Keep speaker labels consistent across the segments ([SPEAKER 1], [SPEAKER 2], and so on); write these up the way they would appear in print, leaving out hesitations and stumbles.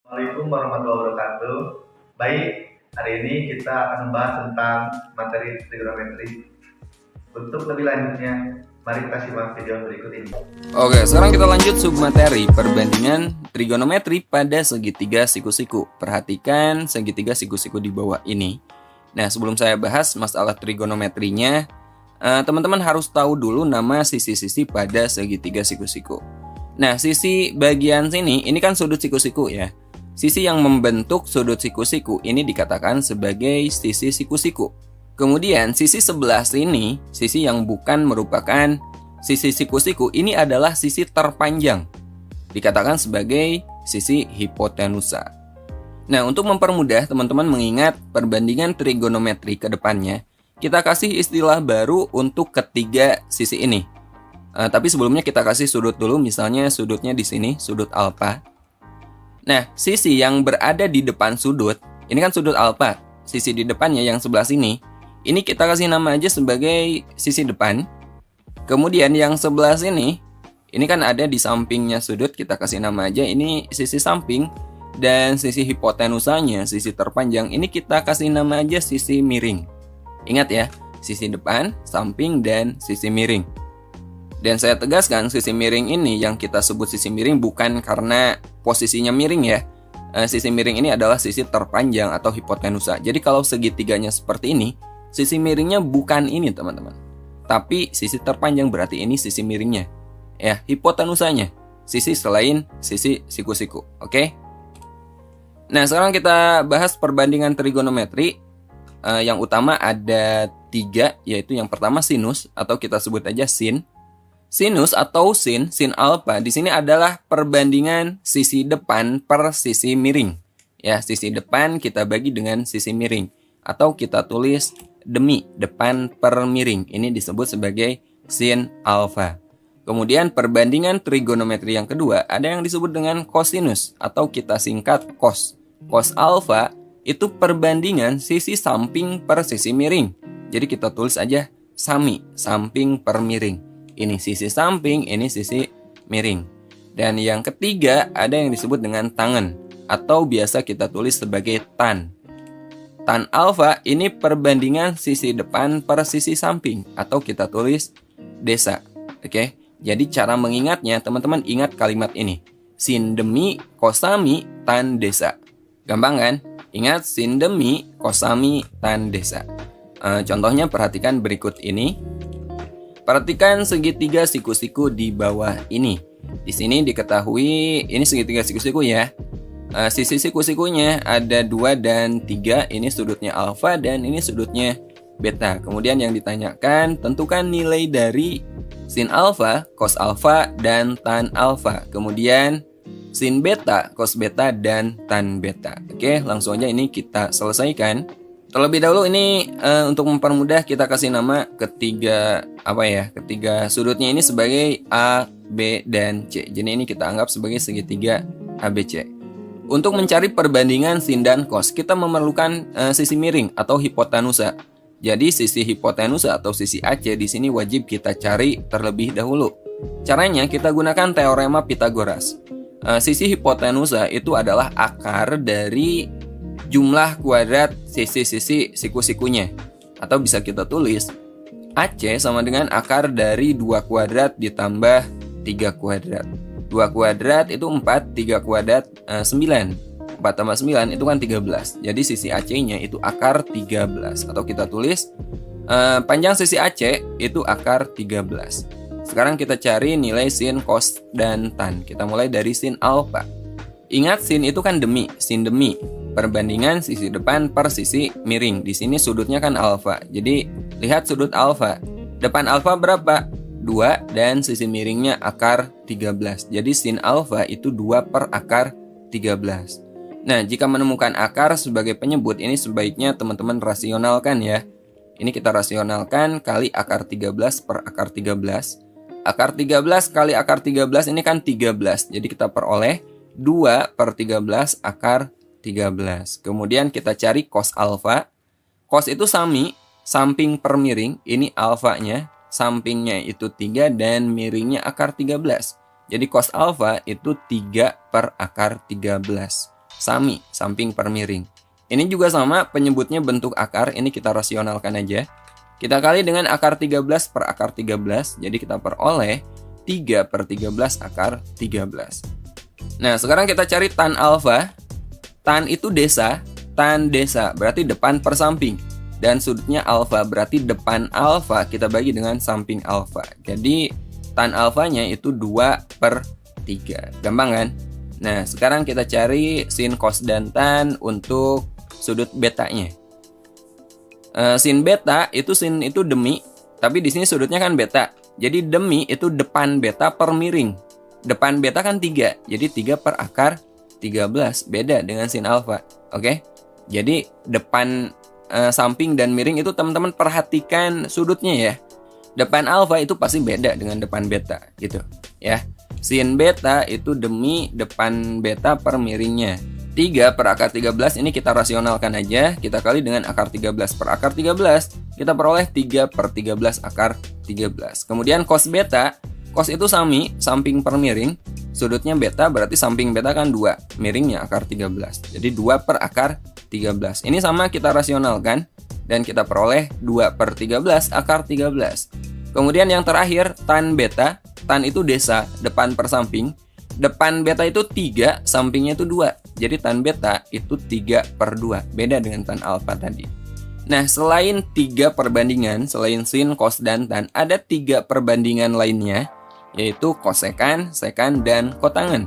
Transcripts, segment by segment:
[SPEAKER 1] Assalamualaikum warahmatullahi wabarakatuh. Baik, hari ini kita akan membahas tentang materi trigonometri. Untuk lebih lanjutnya, mari kita simak video berikut ini.
[SPEAKER 2] Oke, sekarang kita lanjut submateri perbandingan trigonometri pada segitiga siku-siku. Perhatikan segitiga siku-siku di bawah ini. Nah, sebelum saya bahas masalah trigonometrinya, teman-teman harus tahu dulu nama sisi-sisi pada segitiga siku-siku. Nah, sisi bagian sini, ini kan sudut siku-siku ya. Sisi yang membentuk sudut siku-siku ini dikatakan sebagai sisi siku-siku. Kemudian sisi sebelah sini, sisi yang bukan merupakan sisi siku-siku, ini adalah sisi terpanjang. Dikatakan sebagai sisi hipotenusa. Nah, untuk mempermudah teman-teman mengingat perbandingan trigonometri ke depannya, kita kasih istilah baru untuk ketiga sisi ini. Tapi sebelumnya kita kasih sudut dulu, misalnya sudutnya di sini, sudut alfa. Nah, sisi yang berada di depan sudut, ini kan sudut alfa. Sisi di depannya yang sebelah sini, ini kita kasih nama aja sebagai sisi depan. Kemudian yang sebelah sini, ini kan ada di sampingnya sudut, kita kasih nama aja ini sisi samping. Dan sisi hipotenusanya, sisi terpanjang, ini kita kasih nama aja sisi miring. Ingat ya, sisi depan, samping, dan sisi miring. Dan saya tegaskan sisi miring ini yang kita sebut sisi miring bukan karena posisinya miring ya. Sisi miring ini adalah sisi terpanjang atau hipotenusa. Jadi kalau segitiganya seperti ini, sisi miringnya bukan ini teman-teman. Tapi sisi terpanjang berarti ini sisi miringnya. Ya, hipotenusanya. Sisi selain sisi siku-siku. Oke? Nah, sekarang kita bahas perbandingan trigonometri. Yang utama ada 3, yaitu yang pertama sinus atau kita sebut aja sin. Sinus atau sin alfa di sini adalah perbandingan sisi depan per sisi miring. Ya, sisi depan kita bagi dengan sisi miring atau kita tulis demi depan per miring. Ini disebut sebagai sin alfa. Kemudian perbandingan trigonometri yang kedua ada yang disebut dengan kosinus atau kita singkat cos. Cos alfa itu perbandingan sisi samping per sisi miring. Jadi kita tulis aja sami, samping per miring. Ini sisi samping, ini sisi miring. Dan yang ketiga ada yang disebut dengan tangen atau biasa kita tulis sebagai tan. Tan alfa ini perbandingan sisi depan per sisi samping atau kita tulis desa. Oke. Jadi cara mengingatnya teman-teman ingat kalimat ini. Sin demi kosami tan desa. Gampang kan? Ingat sin demi kosami tan desa. Contohnya perhatikan berikut ini. Perhatikan segitiga siku-siku di bawah ini. Di sini diketahui ini segitiga siku-siku ya. Sisi siku-sikunya ada 2 dan 3. Ini sudutnya alfa dan ini sudutnya beta. Kemudian yang ditanyakan tentukan nilai dari sin alfa, cos alfa, dan tan alfa. Kemudian sin beta, cos beta, dan tan beta. Oke, langsung aja ini kita selesaikan. Terlebih dahulu ini untuk mempermudah kita kasih nama ketiga sudutnya ini sebagai A, B, dan C. Jadi ini kita anggap sebagai segitiga ABC. Untuk mencari perbandingan sin dan cos, kita memerlukan sisi miring atau hipotenusa. Jadi sisi hipotenusa atau sisi AC di sini wajib kita cari terlebih dahulu. Caranya kita gunakan teorema Pythagoras. Sisi hipotenusa itu adalah akar dari jumlah kuadrat sisi-sisi siku-sikunya. Atau bisa kita tulis AC sama dengan akar dari 2 kuadrat ditambah 3 kuadrat. 2 kuadrat itu 4, 3 kuadrat 9. 4 tambah 9 itu kan 13. Jadi sisi AC-nya itu akar 13. Atau kita tulis panjang sisi AC itu akar 13. Sekarang kita cari nilai sin, cos, dan tan. Kita mulai dari sin alfa. Ingat sin itu kan demi, sin demi. Perbandingan sisi depan per sisi miring. Di sini sudutnya kan alfa. Jadi lihat sudut alfa. Depan alfa berapa? 2 dan sisi miringnya akar 13. Jadi sin alfa itu 2 per akar 13. Nah, jika menemukan akar sebagai penyebut, ini sebaiknya teman-teman rasionalkan ya. Ini kita rasionalkan kali akar 13 per akar 13. Akar 13 kali akar 13 ini kan 13. Jadi kita peroleh 2 per 13 akar 13. Kemudian kita cari cos alfa. Cos itu sami, samping per miring. Ini alfanya, sampingnya itu 3 dan miringnya akar 13. Jadi cos alfa itu 3 per akar 13. sami, samping per miring. Ini juga sama, penyebutnya bentuk akar, ini kita rasionalkan aja. Kita kali dengan akar 13 per akar 13, jadi kita peroleh 3 per 13 akar 13. Nah, sekarang kita cari tan alfa. Tan itu desa, tan desa berarti depan per samping. Dan sudutnya alfa berarti depan alfa kita bagi dengan samping alfa. Jadi tan alfanya itu 2 per 3. Gampang kan? Nah, sekarang kita cari sin, cos, dan tan untuk sudut betanya. Sin itu demi, tapi di sini sudutnya kan beta. Jadi demi itu depan beta per miring. Depan beta kan 3, jadi 3 per akar 13, beda dengan sin alfa. Oke? Jadi depan samping dan miring itu teman-teman perhatikan sudutnya ya. Depan alfa itu pasti beda dengan depan beta gitu ya. Sin beta itu demi depan beta per miringnya. 3 per akar 13 ini kita rasionalkan aja. Kita kali dengan akar 13 per akar 13. Kita peroleh 3 per 13 akar 13. Kemudian cos beta. Cos itu sami, samping per miring. Sudutnya beta berarti samping beta kan 2. Miringnya akar 13. Jadi 2 per akar 13. Ini sama kita rasionalkan. Dan kita peroleh 2 per 13 akar 13. Kemudian yang terakhir tan beta. Tan itu desa, depan per samping. Depan beta itu 3, sampingnya itu 2. Jadi tan beta itu 3 per 2. Beda dengan tan alfa tadi. Nah, selain 3 perbandingan, selain sin, cos, dan tan, ada 3 perbandingan lainnya, yaitu kosekan, sekan, dan kotangen.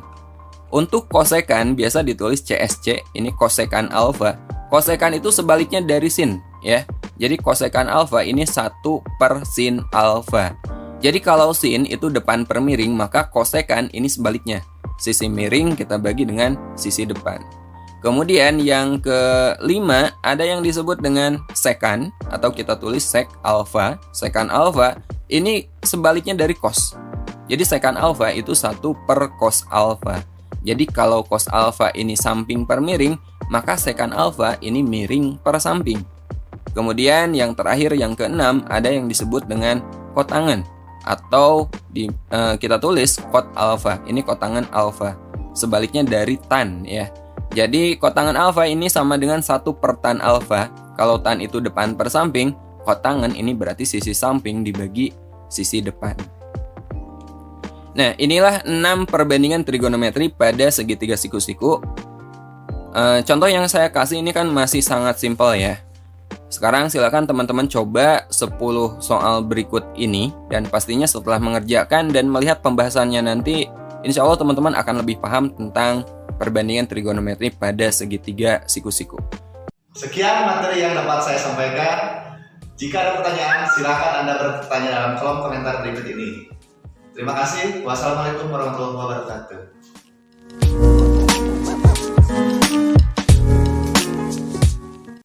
[SPEAKER 2] Untuk kosekan biasa ditulis CSC, ini kosekan alfa. Kosekan itu sebaliknya dari sin, ya. Jadi kosekan alfa ini 1 per sin alfa. Jadi kalau sin itu depan per miring, maka kosekan ini sebaliknya. Sisi miring kita bagi dengan sisi depan. Kemudian yang kelima ada yang disebut dengan sekan atau kita tulis sek alfa. Sekan alfa ini sebaliknya dari cos. Jadi sekan alfa itu 1 per cos alfa. Jadi kalau cos alfa ini samping per miring, maka sekan alfa ini miring per samping. Kemudian yang terakhir yang keenam ada yang disebut dengan kotangen. Atau kita tulis kot alfa. Ini kotangen alfa. Sebaliknya dari tan ya. Jadi kotangen alfa ini sama dengan 1 per tan alfa. Kalau tan itu depan per samping, kotangen ini berarti sisi samping dibagi sisi depan. Nah, inilah 6 perbandingan trigonometri pada segitiga siku-siku. Contoh yang saya kasih ini kan masih sangat simpel ya. Sekarang silakan teman-teman coba 10 soal berikut ini. Dan pastinya setelah mengerjakan dan melihat pembahasannya nanti, insya Allah teman-teman akan lebih paham tentang perbandingan trigonometri pada segitiga siku-siku.
[SPEAKER 1] Sekian materi yang dapat saya sampaikan. Jika ada pertanyaan, silakan Anda bertanya dalam kolom komentar berikut ini. Terima kasih. Wassalamualaikum warahmatullahi wabarakatuh.